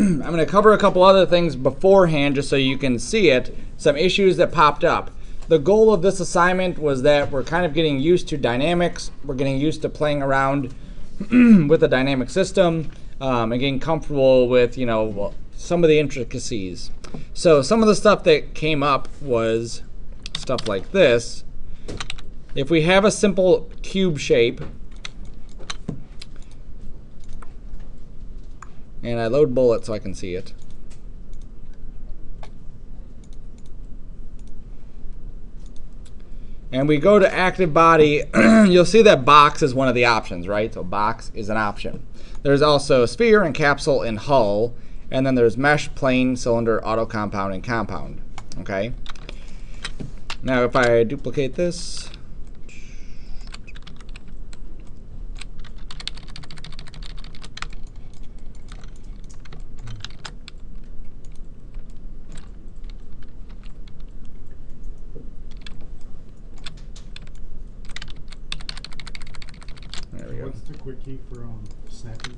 I'm going to cover a couple other things beforehand just so you can see it, some issues that popped up. The goal of this assignment was that we're kind of getting used to dynamics. We're getting used to playing around with a dynamic system and getting comfortable with, you know, some of the intricacies. So some of the stuff that came up was stuff like this. If we have a simple cube shape, and I load bullet so I can see it. And we go to active body, you'll see that box is one of the options, right? So box is an option. There's also sphere and capsule and hull. And then there's mesh, plane, cylinder, auto compound, and compound. Okay? Now if I duplicate this, there we go. What's the quick key for snapping?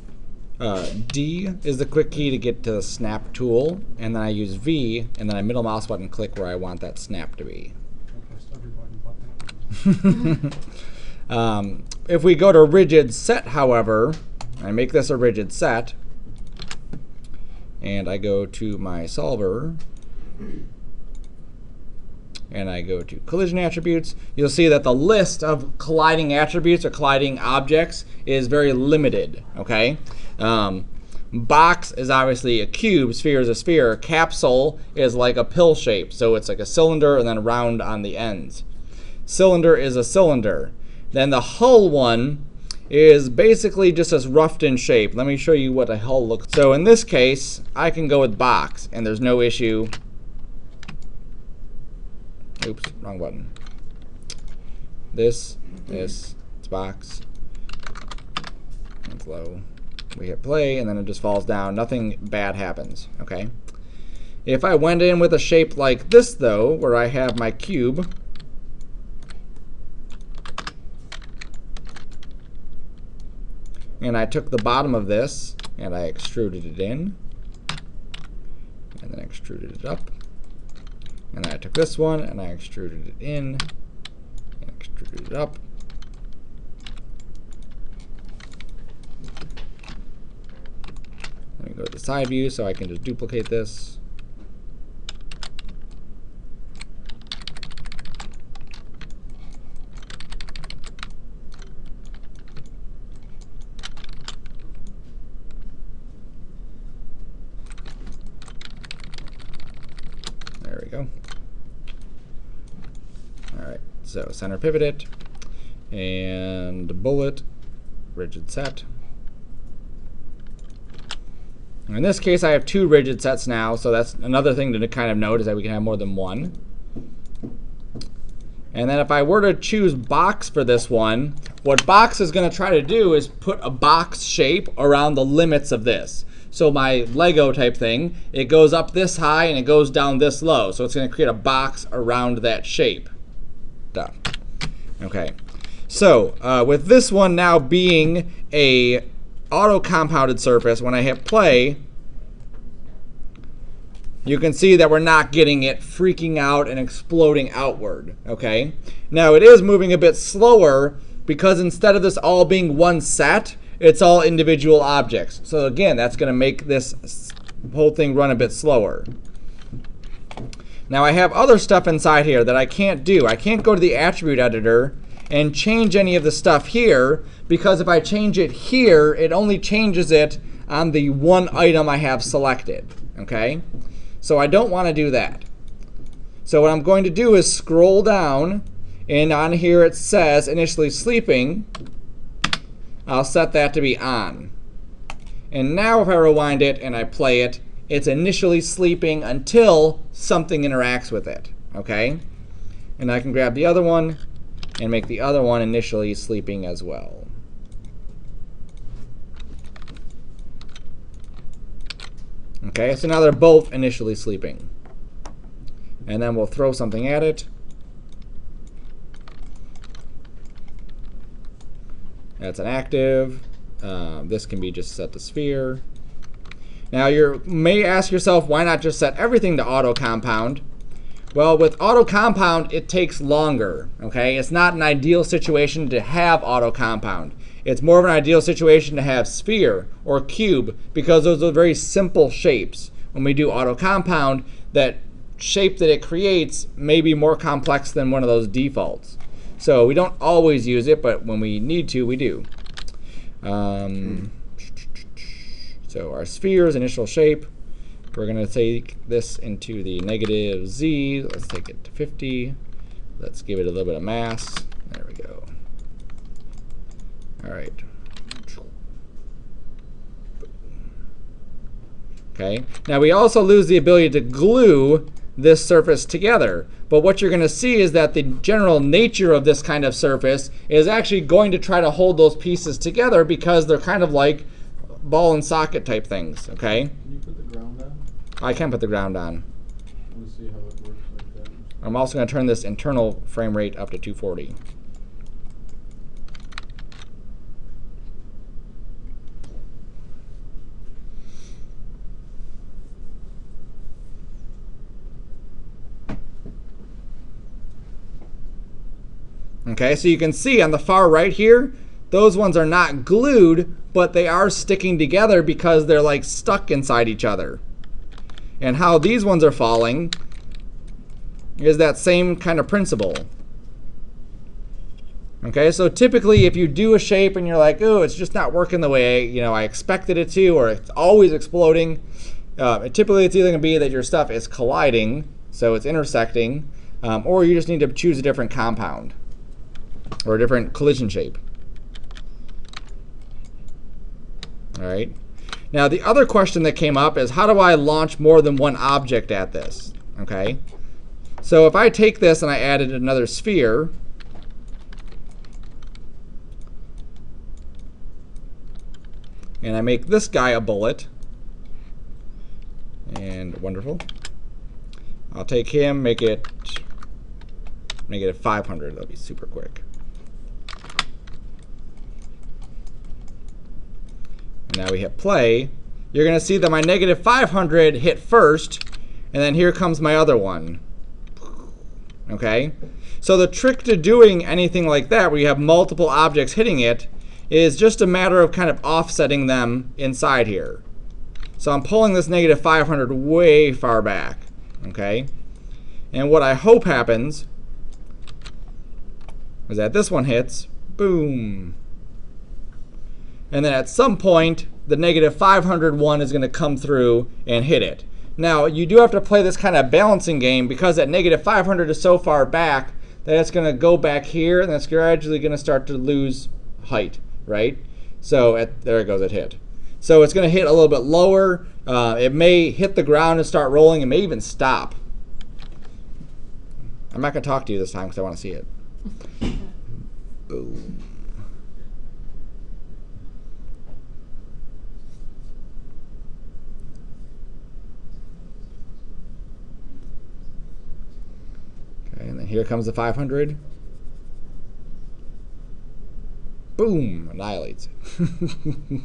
D is the quick key to get to the snap tool, and then I use V, and then I middle mouse button click where I want that snap to be. If we go to rigid set, however, I make this a rigid set, and I go to my solver, and I go to collision attributes, you'll see that the list of colliding attributes or colliding objects is very limited. Okay, box is obviously a cube, sphere is a sphere, capsule is like a pill shape, so it's like a cylinder and then round on the ends. Cylinder is a cylinder. Then the hull one is basically just this roughed in shape. Let me show you what a hull looks like. So in this case, I can go with box, and there's no issue. Oops, wrong button. This, it's box. It's low. We hit play, and then it just falls down. Nothing bad happens, okay? If I went in with a shape like this, though, where I have my cube, and I took the bottom of this, and I extruded it in, and then extruded it up, and then I took this one, and I extruded it in, and extruded it up. Let me go to the side view so I can just duplicate this. There we go. All right, so center pivot it, and bullet, rigid set. In this case, I have 2 rigid sets now, so that's another thing to kind of note, is that we can have more than one. And then if I were to choose box for this one, what box is going to try to do is put a box shape around the limits of this. So my Lego type thing, it goes up this high and it goes down this low. So it's going to create a box around that shape. Okay. So with this one now being a auto compounded surface, when I hit play, you can see that we're not getting it freaking out and exploding outward. Okay. Now it is moving a bit slower because instead of this all being one set, it's all individual objects. So again, that's going to make this whole thing run a bit slower. Now I have other stuff inside here that I can't do. I can't go to the attribute editor and change any of the stuff here, because if I change it here, it only changes it on the one item I have selected. Okay? So I don't want to do that. So what I'm going to do is scroll down, and on here it says initially sleeping. I'll set that to be on. And now if I rewind it and I play it, it's initially sleeping until something interacts with it. Okay? And I can grab the other one and make the other one initially sleeping as well. Okay, so now they're both initially sleeping. And then we'll throw something at it. That's an active. This can be just set to sphere. Now you may ask yourself, why not just set everything to auto compound? Well, with auto compound, it takes longer, okay? It's not an ideal situation to have auto compound. It's more of an ideal situation to have sphere or cube because those are very simple shapes. When we do auto compound, that shape that it creates may be more complex than one of those defaults. So we don't always use it, but when we need to, we do. So our sphere's initial shape, we're going to take this into the negative z. Let's take it to 50. Let's give it a little bit of mass. There we go. All right. Okay. Now we also lose the ability to glue this surface together. But what you're going to see is that the general nature of this kind of surface is actually going to try to hold those pieces together because they're kind of like ball and socket type things. Okay. Can you put the ground on? I can put the ground on. I want to see how it works like that. I'm also going to turn this internal frame rate up to 240. Okay, so you can see on the far right here, those ones are not glued, but they are sticking together because they're like stuck inside each other. And how these ones are falling is that same kind of principle. Okay, so typically if you do a shape and you're like, oh, it's just not working the way I expected it to, or it's always exploding, typically it's either going to be that your stuff is colliding, so it's intersecting, or you just need to choose a different compound or a different collision shape. All right. Now the other question that came up is, how do I launch more than one object at this? Okay. So if I take this and I added another sphere, and I make this guy a bullet, and wonderful. I'll take him, make it a 500. That'll be super quick. And now we hit play. You're going to see that my negative 500 hit first, and then here comes my other one. Okay? So the trick to doing anything like that, where you have multiple objects hitting it, is just a matter of kind of offsetting them inside here. So I'm pulling this negative 500 way far back. Okay? And what I hope happens is that this one hits, boom. And then at some point, the negative 500 one is going to come through and hit it. Now, you do have to play this kind of balancing game because that negative 500 is so far back that it's going to go back here, and it's gradually going to start to lose height, right? So there it goes, it hit. So it's going to hit a little bit lower. It may hit the ground and start rolling. It may even stop. I'm not going to talk to you this time because I want to see it. Boom. Okay, and then here comes the 500. Boom, annihilates it.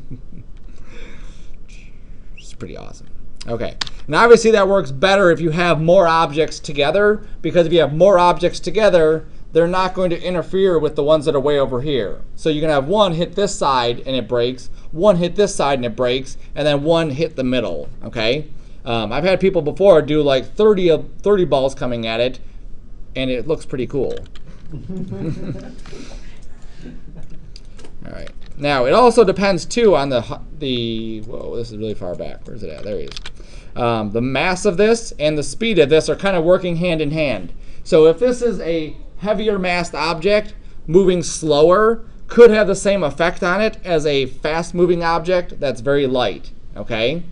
It's pretty awesome. Okay, and obviously that works better if you have more objects together, because if you have more objects together, they're not going to interfere with the ones that are way over here. So you can have one hit this side and it breaks, one hit this side and it breaks, and then one hit the middle, okay? I've had people before do like 30 balls coming at it, and it looks pretty cool. All right. Now, it also depends, too, on the whoa, this is really far back. Where's it at? There he is. The mass of this and the speed of this are kind of working hand in hand. So if this is a heavier massed object, moving slower could have the same effect on it as a fast-moving object that's very light, okay?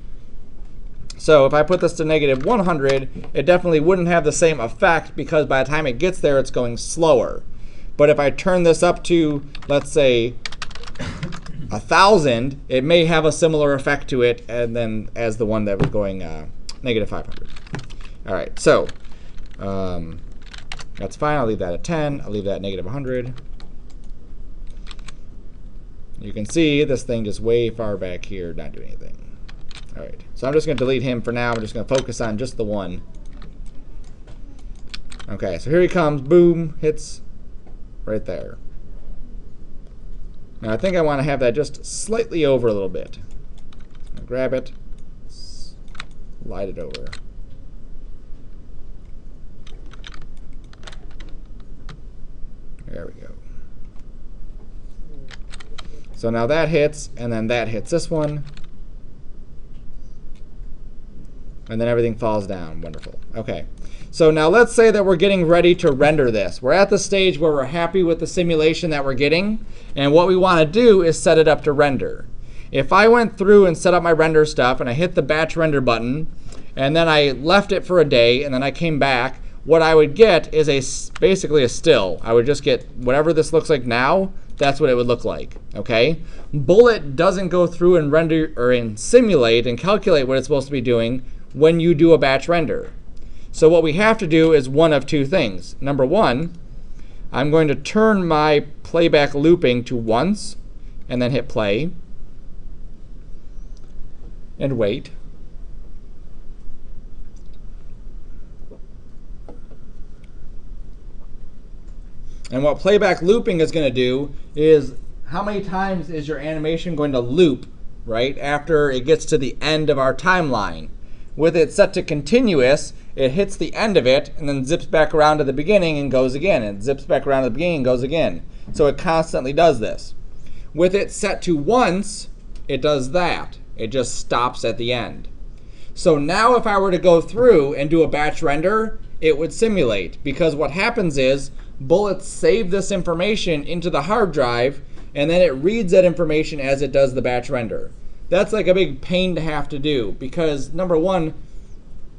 So if I put this to negative 100, it definitely wouldn't have the same effect because by the time it gets there, it's going slower. But if I turn this up to, let's say, 1,000, it may have a similar effect to it and then as the one that was going negative 500. All right, so that's fine. I'll leave that at 10. I'll leave that at negative 100. You can see this thing just way far back here, not doing anything. All right, so I'm just going to delete him for now. I'm just going to focus on just the one. Okay, so here he comes. Boom, hits right there. Now I think I want to have that just slightly over a little bit. Grab it, slide it over. There we go. So now that hits, and then that hits this one. And then everything falls down. Wonderful. Okay. So now let's say that we're getting ready to render this. We're at the stage where we're happy with the simulation that we're getting. And what we want to do is set it up to render. If I went through and set up my render stuff and I hit the batch render button and then I left it for a day and then I came back, what I would get is basically a still. I would just get whatever this looks like now. That's what it would look like. Okay? Bullet doesn't go through and render or simulate and calculate what it's supposed to be doing when you do a batch render. So what we have to do is one of two things. Number one, I'm going to turn my playback looping to once and then hit play and wait. And what playback looping is going to do is how many times is your animation going to loop right after it gets to the end of our timeline. With it set to continuous, it hits the end of it and then zips back around to the beginning and goes again, and zips back around to the beginning and goes again. So it constantly does this. With it set to once, it does that. It just stops at the end. So now if I were to go through and do a batch render, it would simulate, because what happens is bullets save this information into the hard drive and then it reads that information as it does the batch render. That's like a big pain to have to do, because number one,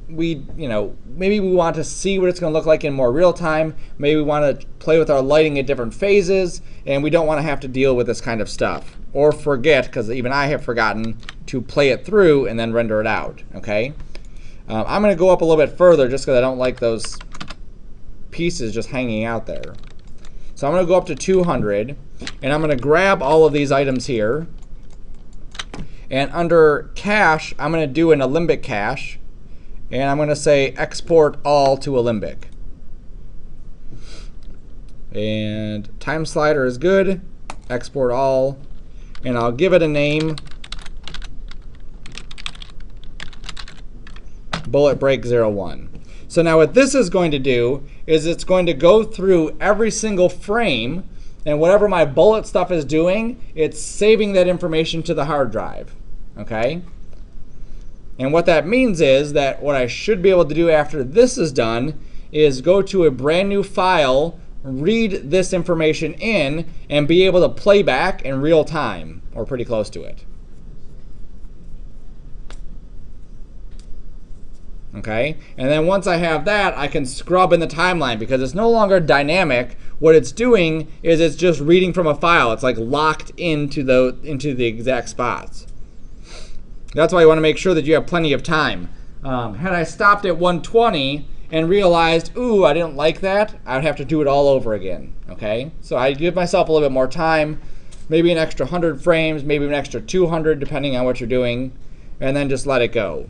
maybe we want to see what it's going to look like in more real time. Maybe we want to play with our lighting at different phases, and we don't want to have to deal with this kind of stuff. Or forget, because even I have forgotten, to play it through and then render it out. Okay? I'm going to go up a little bit further just because I don't like those pieces just hanging out there. So I'm going to go up to 200, and I'm going to grab all of these items here. And under cache, I'm going to do an Alembic cache. And I'm going to say export all to Alembic. And time slider is good. Export all. And I'll give it a name. Bullet Break 01. So now what this is going to do is it's going to go through every single frame, and whatever my bullet stuff is doing, it's saving that information to the hard drive. Okay? And what that means is that what I should be able to do after this is done is go to a brand new file, read this information in, and be able to play back in real time, or pretty close to it. Okay? And then once I have that, I can scrub in the timeline, because it's no longer dynamic. What it's doing is it's just reading from a file. It's like locked into the exact spots. That's why you want to make sure that you have plenty of time. Had I stopped at 120 and realized, ooh, I didn't like that, I would have to do it all over again. Okay? So I give myself a little bit more time, maybe an extra 100 frames, maybe an extra 200, depending on what you're doing, and then just let it go.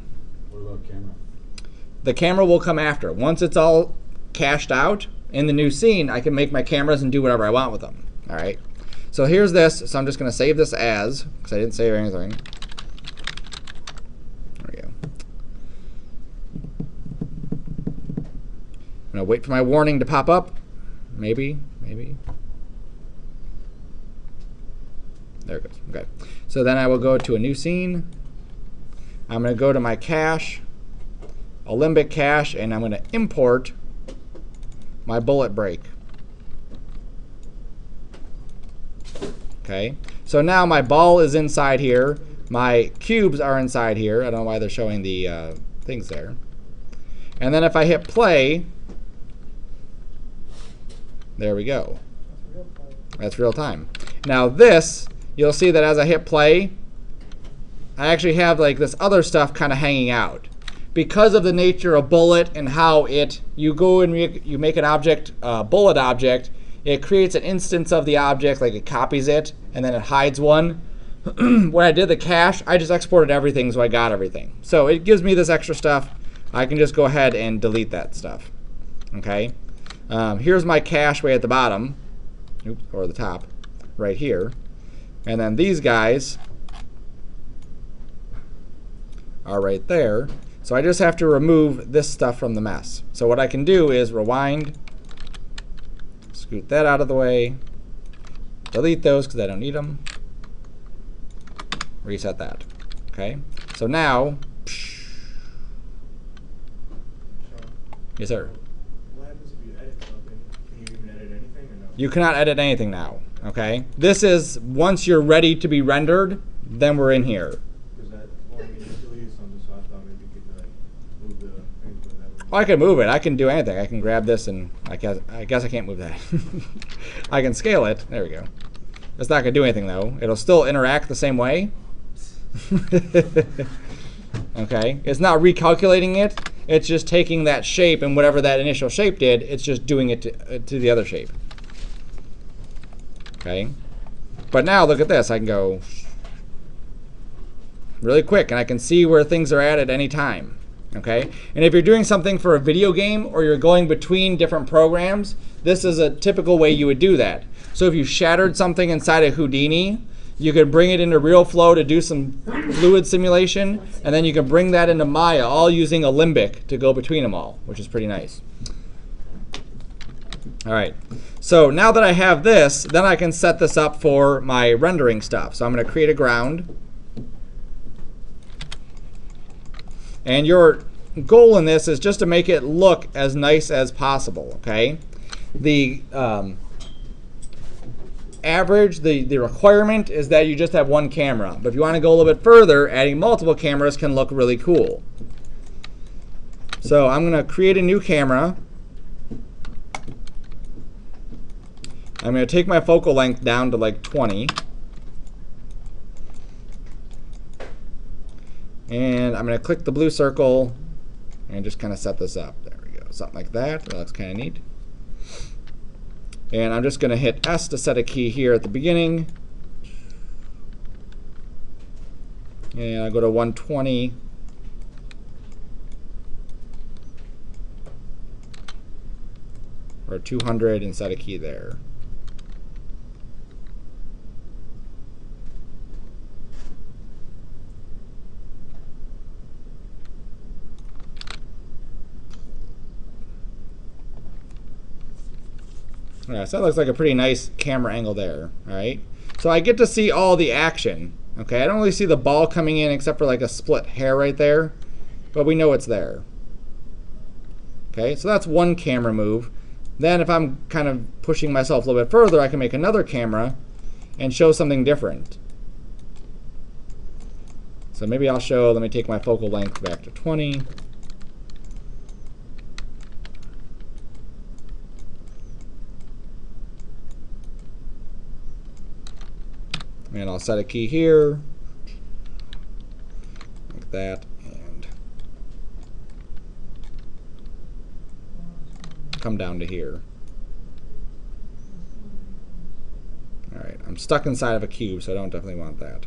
What about camera? The camera will come after. Once it's all cached out in the new scene, I can make my cameras and do whatever I want with them. All right? So here's this. So I'm just going to save this as, because I didn't save anything. I'm going to wait for my warning to pop up. Maybe. There it goes. Okay. So then I will go to a new scene. I'm going to go to my cache, Alembic cache, and I'm going to import my bullet break. Okay. So now my ball is inside here. My cubes are inside here. I don't know why they're showing the things there. And then if I hit play, there we go. That's real time. Now this, you'll see that as I hit play, I actually have like this other stuff kind of hanging out. Because of the nature of bullet and how you go and you make an object, bullet object, it creates an instance of the object, like it copies it, and then it hides one. when I did the cache, I just exported everything, so I got everything. So it gives me this extra stuff. I can just go ahead and delete that stuff. Okay. Here's my cache way at the bottom, oops, or the top, right here. And then these guys are right there. So I just have to remove this stuff from the mess. So what I can do is rewind, scoot that out of the way, delete those because I don't need them, reset that. Okay. So now, yes sir. What happens if you edit something? Can you even edit anything or no? You cannot edit anything now. Okay. This is once you're ready to be rendered, then we're in here. Because that, well, I mean, you deleted something, so I thought maybe you could like move the thing, but that would. Oh, I can move it. I can do anything. I can grab this and I guess I can't move that. I can scale it. There we go. It's not going to do anything though. It'll still interact the same way. Okay. It's not recalculating it. It's just taking that shape and whatever that initial shape did, it's just doing it to the other shape. Okay. But now look at this. I can go really quick and I can see where things are at any time. Okay. And if you're doing something for a video game or you're going between different programs, this is a typical way you would do that. So if you shattered something inside of Houdini, you could bring it into RealFlow to do some fluid simulation, and then you can bring that into Maya, all using a limbic to go between them all, which is pretty nice. All right, so now that I have this, then I can set this up for my rendering stuff. So I'm going to create a ground. And your goal in this is just to make it look as nice as possible, okay? The average, the requirement is that you just have one camera. But if you want to go a little bit further, adding multiple cameras can look really cool. So I'm going to create a new camera. I'm going to take my focal length down to like 20. And I'm going to click the blue circle and just kind of set this up. There we go. Something like that. That looks kind of neat. And I'm just going to hit S to set a key here at the beginning. And I'll go to 120. Or 200 and set a key there. All right, so that looks like a pretty nice camera angle there. All right, so I get to see all the action. Okay, I don't really see the ball coming in except for like a split hair right there, but we know it's there. Okay, so that's one camera move. Then if I'm kind of pushing myself a little bit further, I can make another camera and show something different. So maybe I'll show, let me take my focal length back to 20. And I'll set a key here, like that, and come down to here. All right, I'm stuck inside of a cube, so I don't definitely want that.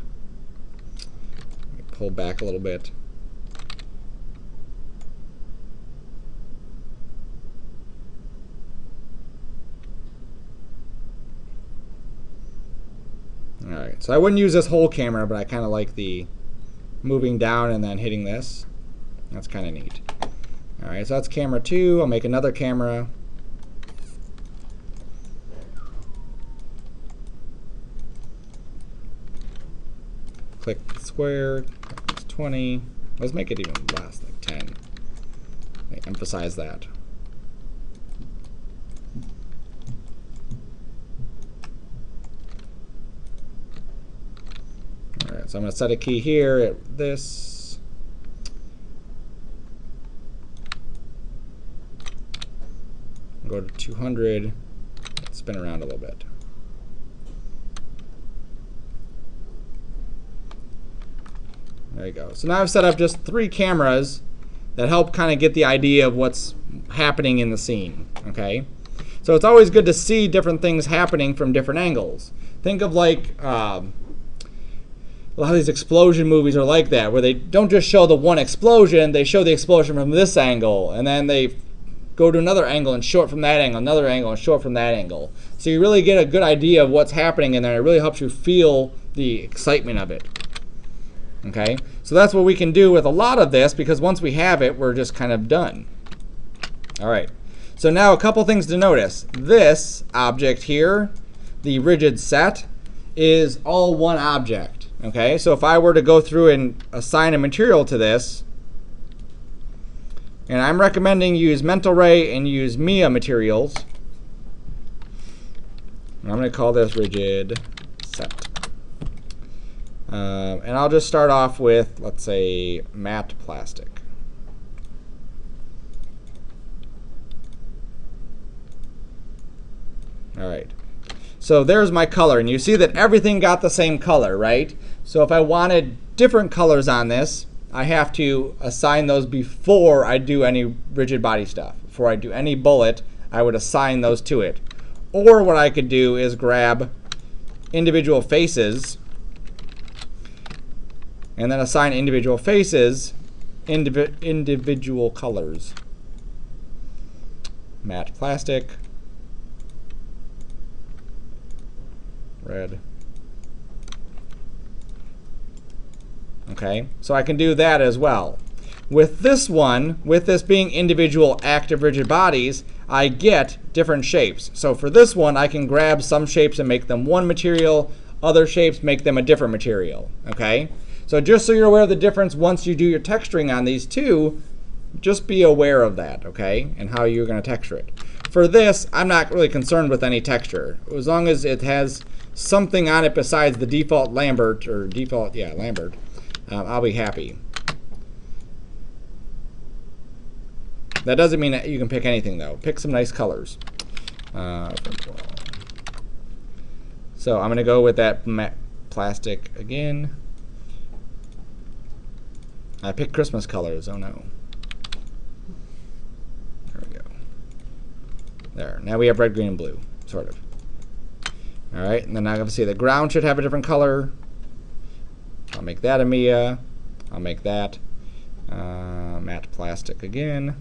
Let me pull back a little bit. Alright, so I wouldn't use this whole camera, but I kind of like the moving down and then hitting this. That's kind of neat. Alright, so that's camera 2. I'll make another camera. Click square, it's 20. Let's make it even less, like 10. Emphasize that. Alright, so I'm going to set a key here at this. Go to 200. Spin around a little bit. There you go. So now I've set up just 3 cameras that help kind of get the idea of what's happening in the scene. Okay, so it's always good to see different things happening from different angles. Think of like a lot of these explosion movies are like that, where they don't just show the one explosion, they show the explosion from this angle, and then they go to another angle and show it from that angle, another angle and show it from that angle. So you really get a good idea of what's happening in there. It really helps you feel the excitement of it. Okay, so that's what we can do with a lot of this, because once we have it, we're just kind of done. All right, so now a couple things to notice. This object here, the rigid set, is all one object. Okay, so if I were to go through and assign a material to this, and I'm recommending you use Mental Ray and use Mia materials. I'm going to call this rigid set. And I'll just start off with, let's say, matte plastic. All right. So there's my color, and you see that everything got the same color, right? So if I wanted different colors on this, I have to assign those before I do any rigid body stuff. Before I do any bullet, I would assign those to it. Or what I could do is grab individual faces and then assign individual faces individual colors. Matte plastic, red. Okay, so I can do that as well. With this one, with this being individual active rigid bodies, I get different shapes. So for this one, I can grab some shapes and make them one material, other shapes make them a different material. Okay, so just so you're aware of the difference once you do your texturing on these two, just be aware of that, okay, and how you're going to texture it. For this, I'm not really concerned with any texture. As long as it has something on it besides the default Lambert, or default, yeah, Lambert, I'll be happy. That doesn't mean that you can pick anything, though. Pick some nice colors. So I'm going to go with that matte plastic again. I picked Christmas colors. Oh, no. There we go. There. Now we have red, green, and blue, sort of. All right, and then obviously the ground should have a different color. I'll make that a Mia. I'll make that matte plastic again.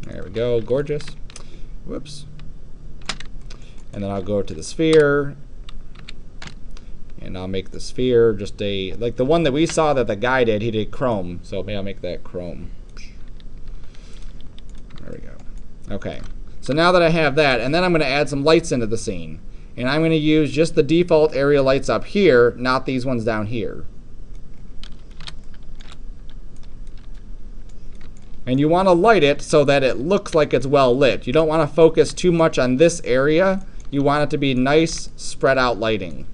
There we go, gorgeous. Whoops. And then I'll go to the sphere, and I'll make the sphere just a, like the one that we saw that the guy did, he did chrome. So maybe I'll make that chrome. There we go. Okay. So now that I have that, and then I'm going to add some lights into the scene. And I'm going to use just the default area lights up here, not these ones down here. And you want to light it so that it looks like it's well lit. You don't want to focus too much on this area. You want it to be nice, spread out lighting.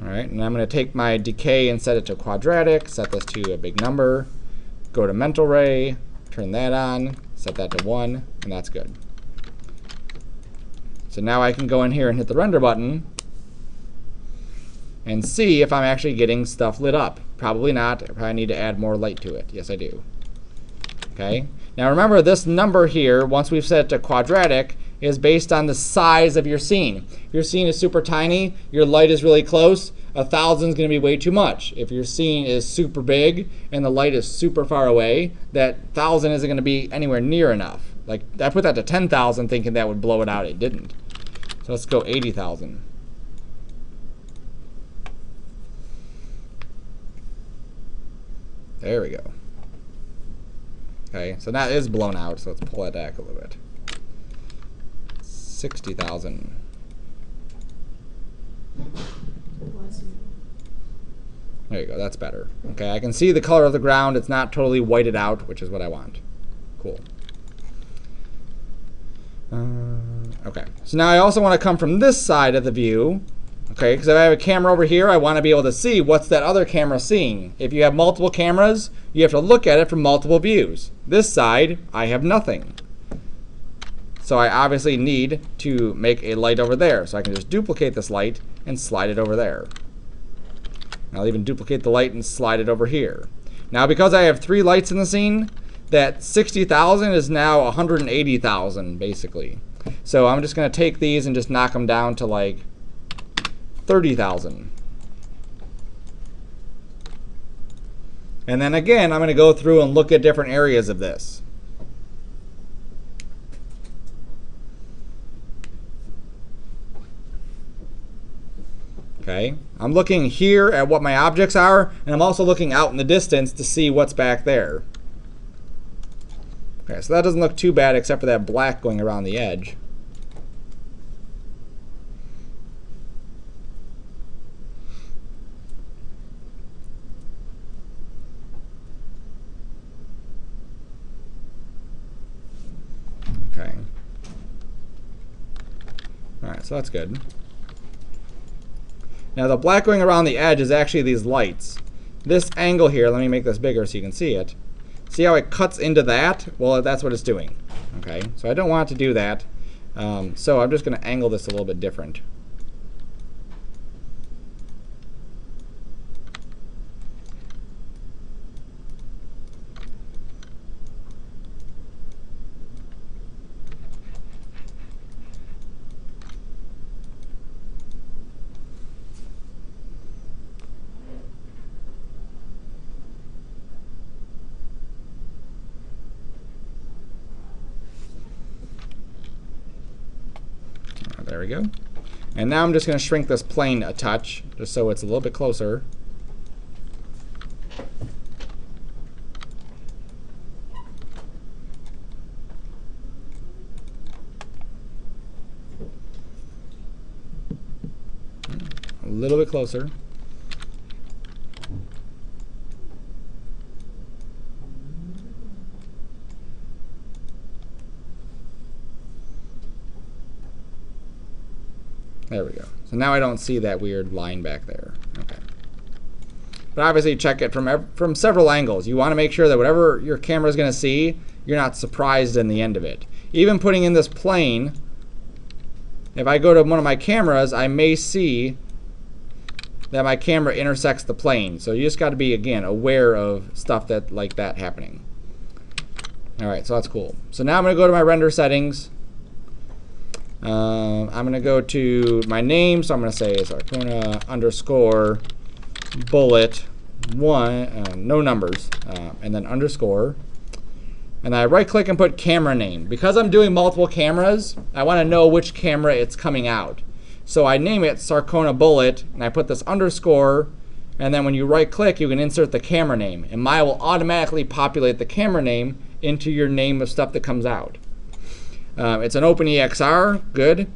All right, and I'm going to take my decay and set it to quadratic, set this to a big number, go to Mental Ray, turn that on, set that to 1, and that's good. So now I can go in here and hit the render button and see if I'm actually getting stuff lit up. Probably not. I probably need to add more light to it. Yes, I do. Okay. Now remember, this number here, once we've set it to quadratic, is based on the size of your scene. If your scene is super tiny, your light is really close, 1,000 is going to be way too much. If your scene is super big and the light is super far away, that 1,000 isn't going to be anywhere near enough. Like, I put that to 10,000 thinking that would blow it out. It didn't. So let's go 80,000. There we go. Okay, so that is blown out, so let's pull that back a little bit. 60,000. There you go, that's better. Okay, I can see the color of the ground. It's not totally whited out, which is what I want. Cool. Okay, so now I also want to come from this side of the view. Okay, because if I have a camera over here, I want to be able to see what's that other camera seeing. If you have multiple cameras, you have to look at it from multiple views. This side, I have nothing. So I obviously need to make a light over there. So I can just duplicate this light and slide it over there. I'll even duplicate the light and slide it over here. Now because I have 3 lights in the scene, that 60,000 is now 180,000 basically. So I'm just going to take these and just knock them down to like 30,000. And then again, I'm going to go through and look at different areas of this. Okay, I'm looking here at what my objects are, and I'm also looking out in the distance to see what's back there. Okay, so that doesn't look too bad except for that black going around the edge. Okay. All right, so that's good. Now the black going around the edge is actually these lights. This angle here, let me make this bigger so you can see it. See how it cuts into that? Well, that's what it's doing. Okay, so I don't want it to do that. So I'm just going to angle this a little bit different. There we go. And now I'm just going to shrink this plane a touch, just so it's a little bit closer. A little bit closer. There we go. So now I don't see that weird line back there. Okay. But obviously check it from several angles. You want to make sure that whatever your camera is going to see, you're not surprised in the end of it. Even putting in this plane, if I go to one of my cameras, I may see that my camera intersects the plane. So you just got to be, again, aware of stuff that like that happening. All right, so that's cool. So now I'm going to go to my render settings. I'm going to go to my name, so I'm going to say Sarcona _ bullet 1, no numbers, and then underscore. And I right click and put camera name. Because I'm doing multiple cameras, I want to know which camera it's coming out. So I name it Sarcona bullet, and I put this underscore, and then when you right click, you can insert the camera name. And Maya will automatically populate the camera name into your name of stuff that comes out. It's an OpenEXR, good.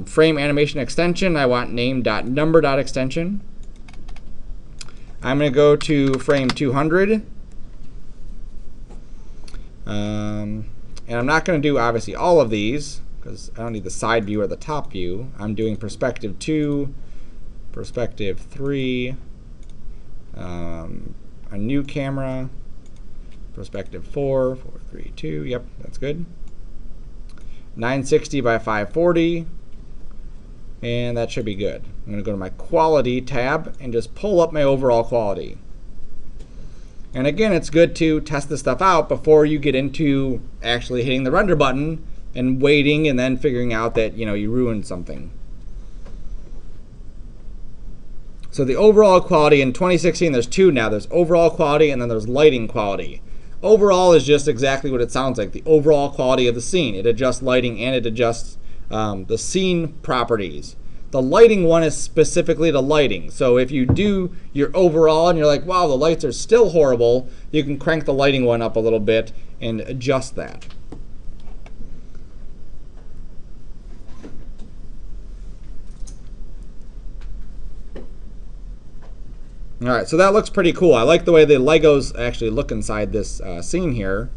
Frame animation extension, I want name.number.extension. I'm going to go to frame 200. And I'm not going to do, obviously, all of these, because I don't need the side view or the top view. I'm doing perspective 2, perspective 3, a new camera, perspective 4, 4, 3, 2, yep, that's good. 960 by 540, and that should be good. I'm going to go to my quality tab and just pull up my overall quality. And again, it's good to test this stuff out before you get into actually hitting the render button and waiting and then figuring out that you ruined something. So the overall quality in 2016, there's two now. There's overall quality and then there's lighting quality. Overall is just exactly what it sounds like, the overall quality of the scene. It adjusts lighting and it adjusts the scene properties. The lighting one is specifically the lighting. So if you do your overall and you're like, wow, the lights are still horrible, you can crank the lighting one up a little bit and adjust that. All right, so that looks pretty cool. I like the way the Legos actually look inside this scene here.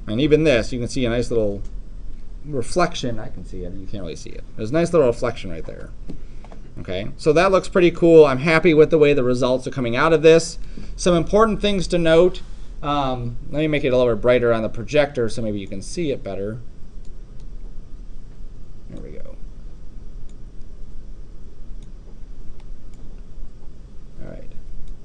And even this, you can see a nice little reflection. I can see it. You can't really see it. There's a nice little reflection right there. Okay, so that looks pretty cool. I'm happy with the way the results are coming out of this. Some important things to note. Let me make it a little bit brighter on the projector so maybe you can see it better.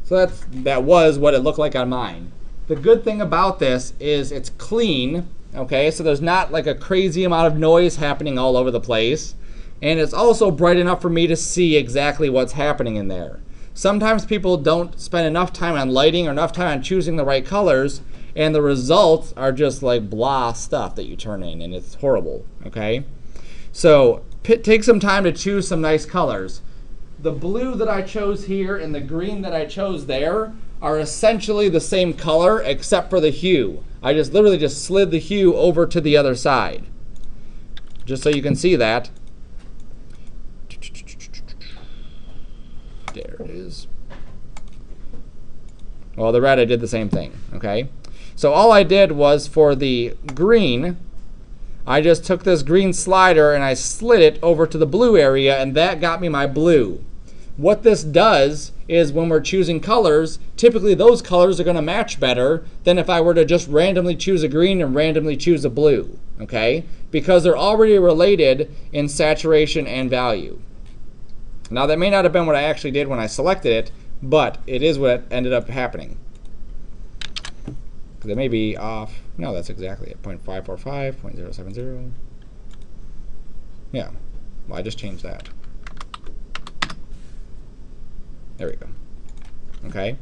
So that was what it looked like on mine. The good thing about this is it's clean, okay? So there's not like a crazy amount of noise happening all over the place. And it's also bright enough for me to see exactly what's happening in there. Sometimes people don't spend enough time on lighting or enough time on choosing the right colors, and the results are just like blah stuff that you turn in, and it's horrible, okay? So take some time to choose some nice colors. The blue that I chose here and the green that I chose there are essentially the same color except for the hue. I just literally just slid the hue over to the other side, just so you can see that. There it is. Well, the red I did the same thing, okay? So all I did was for the green, I just took this green slider and I slid it over to the blue area, and that got me my blue. What this does is when we're choosing colors, typically those colors are going to match better than if I were to just randomly choose a green and randomly choose a blue, okay? Because they're already related in saturation and value. Now that may not have been what I actually did when I selected it, but it is what ended up happening. Because it may be off. No, that's exactly it. 0.545, 0.070. Yeah, well, I just changed that. There we go. Okay,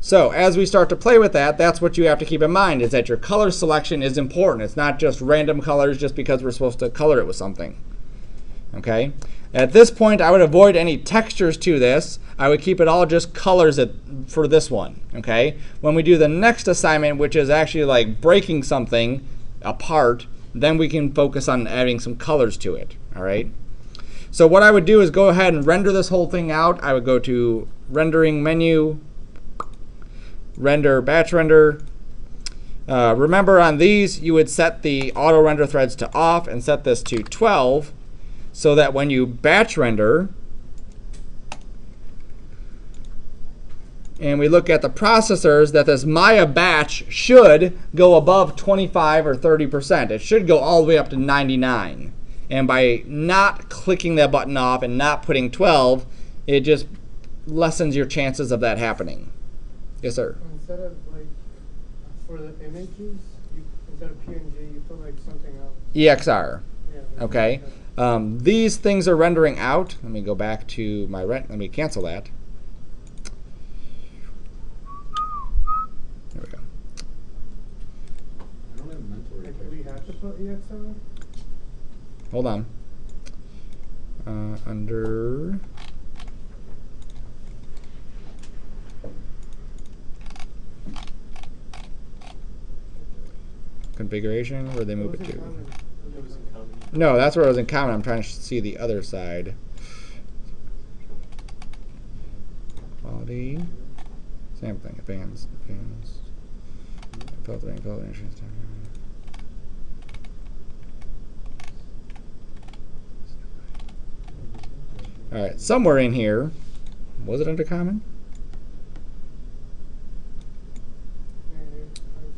so as we start to play with that, that's what you have to keep in mind, is that your color selection is important. It's not just random colors just because we're supposed to color it with something. Okay, at this point I would avoid any textures to this. I would keep it all just colors for this one. Okay, when we do the next assignment, which is actually like breaking something apart, then we can focus on adding some colors to it. All right, so what I would do is go ahead and render this whole thing out. I would go to rendering menu, render, batch render. Remember on these you would set the auto render threads to off and set this to 12 so that when you batch render and we look at the processors, that this Maya batch should go above 25 or 30%. It should go all the way up to 99. And by not clicking that button off and not putting 12, it just lessens your chances of that happening. Yes, sir? Instead of like, for the images, instead of PNG, you put like something else. EXR. Yeah, Okay. These things are rendering out. Let me go back to my let me cancel that. There we go. I don't have mental Like, do we have to put EXR? Hold on. Under configuration, where they move it to. It was in common. No, that's where it was in common. I'm trying to see the other side. Quality, sampling, advanced, filtering. All right, somewhere in here, was it under common?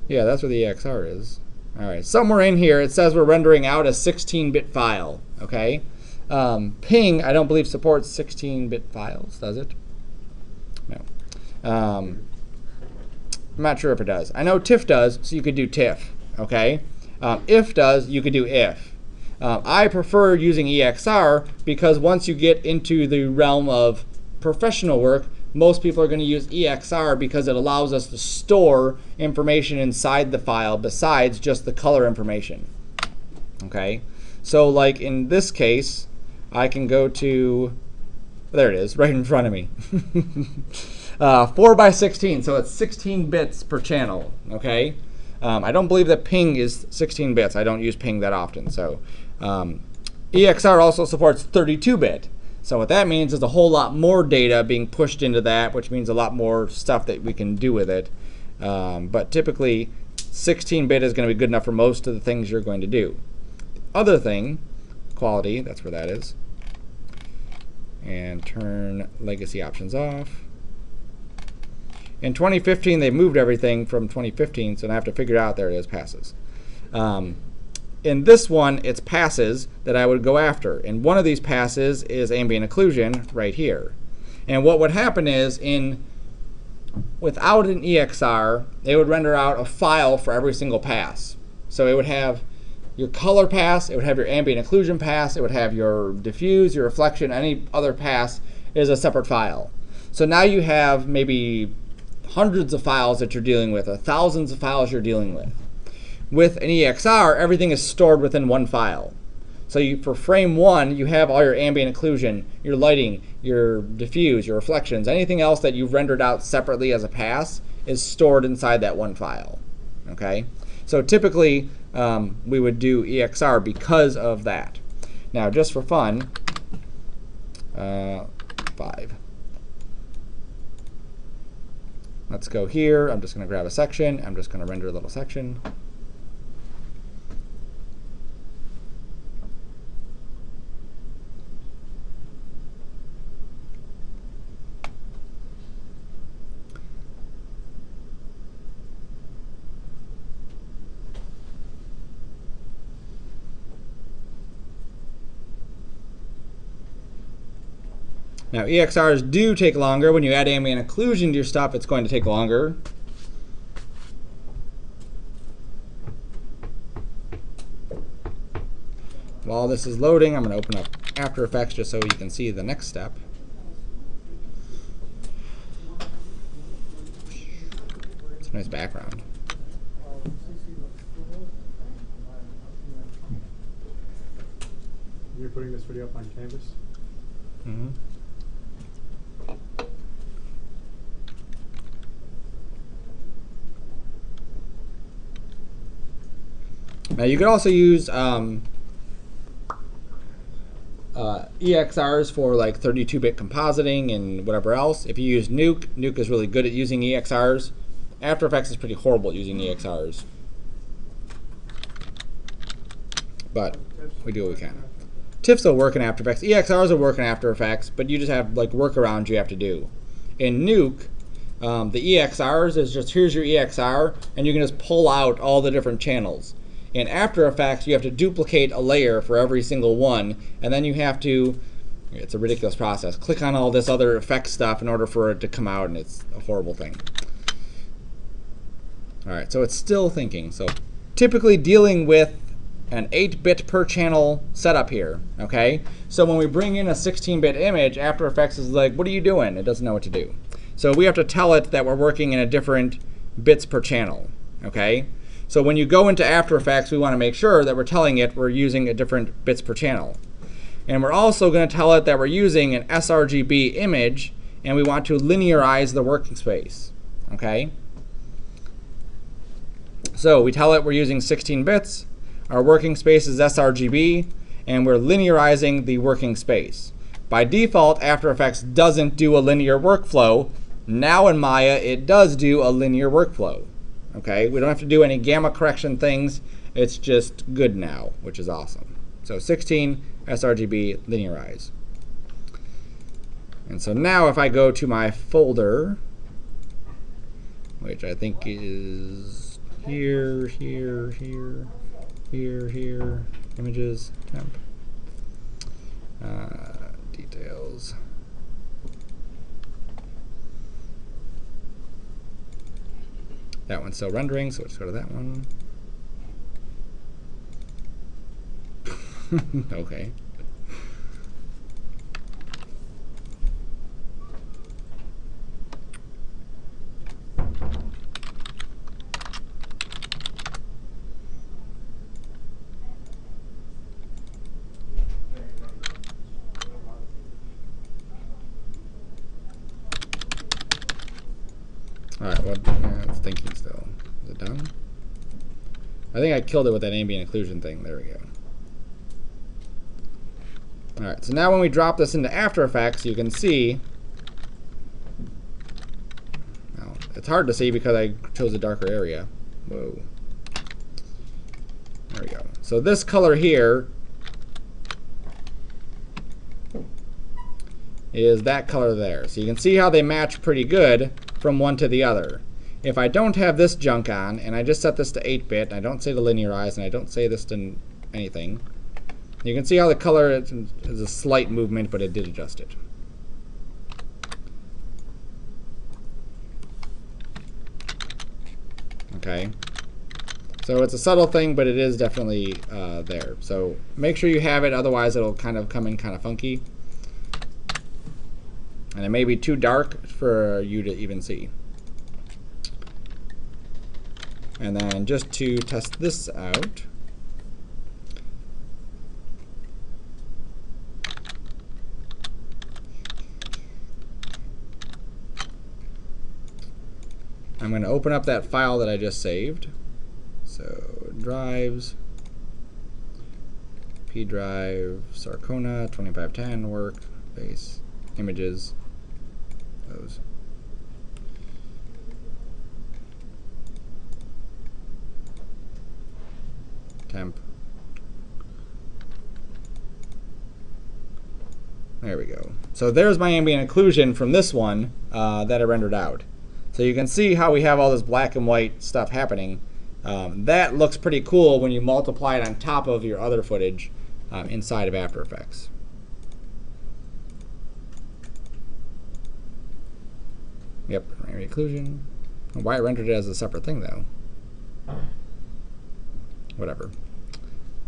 Yeah, that's where the EXR is. All right, somewhere in here it says we're rendering out a 16-bit file. Okay, Ping I don't believe supports 16-bit files, does it? No. I'm not sure if it does. I know TIFF does, so you could do TIFF. Okay, if does, you could do if. I prefer using EXR because once you get into the realm of professional work, most people are going to use EXR because it allows us to store information inside the file besides just the color information. Okay, so like in this case, I can go to, there it is, right in front of me. 4 by 16, so it's 16 bits per channel. Okay, I don't believe that Ping is 16 bits. I don't use Ping that often. So EXR also supports 32-bit. So what that means is a whole lot more data being pushed into that, which means a lot more stuff that we can do with it. But typically, 16-bit is going to be good enough for most of the things you're going to do. Other thing, quality, that's where that is. And turn legacy options off. In 2015, they moved everything from 2015, so I have to figure out, there it is, passes. In this one, it's passes that I would go after. And one of these passes is ambient occlusion right here. And what would happen is in without an EXR, it would render out a file for every single pass. So it would have your color pass, it would have your ambient occlusion pass, it would have your diffuse, your reflection, any other pass is a separate file. So now you have maybe hundreds of files that you're dealing with, or thousands of files you're dealing with. With an EXR, everything is stored within one file. So for frame 1, you have all your ambient occlusion, your lighting, your diffuse, your reflections, anything else that you've rendered out separately as a pass is stored inside that one file. Okay? So typically, we would do EXR because of that. Now, just for fun, 5. Let's go here. I'm just going to grab a section. I'm just going to render a little section. Now, EXRs do take longer. When you add ambient occlusion to your stuff, it's going to take longer. While this is loading, I'm going to open up After Effects just so you can see the next step. It's a nice background. You're putting this video up on Canvas? Mm-hmm. Now you could also use EXRs for like 32-bit compositing and whatever else. If you use Nuke, Nuke is really good at using EXRs. After Effects is pretty horrible at using EXRs. But we do what we can. TIFFs will work in After Effects. EXRs will work in After Effects, but you just have like workarounds you have to do. In Nuke, the EXRs is just here's your EXR, and you can just pull out all the different channels. In After Effects, you have to duplicate a layer for every single one, and then you have to, it's a ridiculous process, click on all this other effect stuff in order for it to come out, and it's a horrible thing. All right, so it's still thinking. So typically dealing with an 8-bit per channel setup here, okay? So when we bring in a 16-bit image, After Effects is like, what are you doing? It doesn't know what to do. So we have to tell it that we're working in a different bits per channel, okay? So when you go into After Effects, we want to make sure that we're telling it we're using a different bits per channel. And we're also going to tell it that we're using an sRGB image, and we want to linearize the working space, okay? So we tell it we're using 16 bits, our working space is sRGB, and we're linearizing the working space. By default, After Effects doesn't do a linear workflow. Now in Maya, it does do a linear workflow. Okay, we don't have to do any gamma correction things. It's just good now, which is awesome. So 16, sRGB, linearize. And so now if I go to my folder, which I think is here, here, here, here, images, temp, details. That one's still rendering, so let's go to that one. Okay. All right, it's thinking still. Is it done? I think I killed it with that ambient occlusion thing. There we go. All right, so now when we drop this into After Effects, you can see, well, it's hard to see because I chose a darker area. Whoa. There we go. So this color here is that color there. So you can see how they match pretty good from one to the other. If I don't have this junk on, and I just set this to 8-bit, and I don't say to linearize, and I don't say this to anything, you can see how the color is a slight movement, but it did adjust it. Okay. So it's a subtle thing, but it is definitely there. So make sure you have it, otherwise it'll kind of come in kind of funky. And it may be too dark for you to even see. And then just to test this out, I'm going to open up that file that I just saved. So drives, P drive, Sarcona, 2510, work, base, images, those. Temp. There we go. So there's my ambient occlusion from this one that I rendered out. So you can see how we have all this black and white stuff happening. That looks pretty cool when you multiply it on top of your other footage inside of After Effects. Yep, ambient occlusion. Why I rendered it as a separate thing though? Whatever.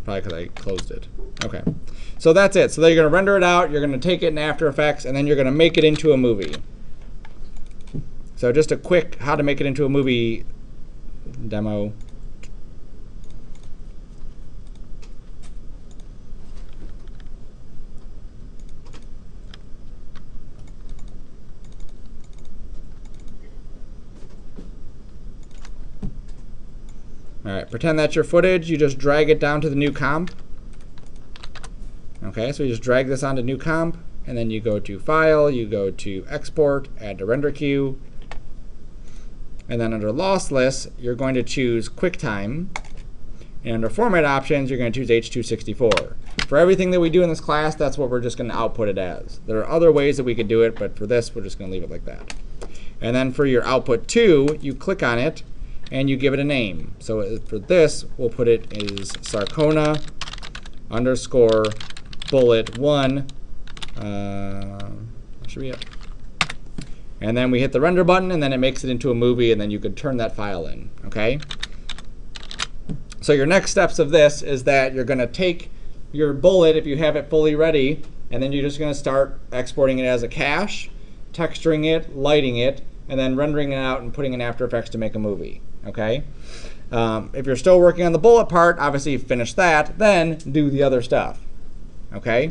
Probably because I closed it. Okay. So that's it. So then you're going to render it out, you're going to take it in After Effects, and then you're going to make it into a movie. So just a quick how to make it into a movie demo. All right, pretend that's your footage. You just drag it down to the new comp. Okay, so you just drag this onto new comp, and then you go to File, you go to Export, Add to Render Queue, and then under Lossless, you're going to choose QuickTime, and under Format Options, you're going to choose H.264. For everything that we do in this class, that's what we're just going to output it as. There are other ways that we could do it, but for this, we're just going to leave it like that. And then for your output 2, you click on it, and you give it a name. So for this, we'll put it as Sarcona underscore bullet 1. That should be it. And then we hit the render button, and then it makes it into a movie, and then you could turn that file in. Okay? So your next steps of this is that you're going to take your bullet, if you have it fully ready, and then you're just going to start exporting it as a cache, texturing it, lighting it, and then rendering it out and putting in After Effects to make a movie. Okay? If you're still working on the bullet part, obviously finish that, then do the other stuff. Okay?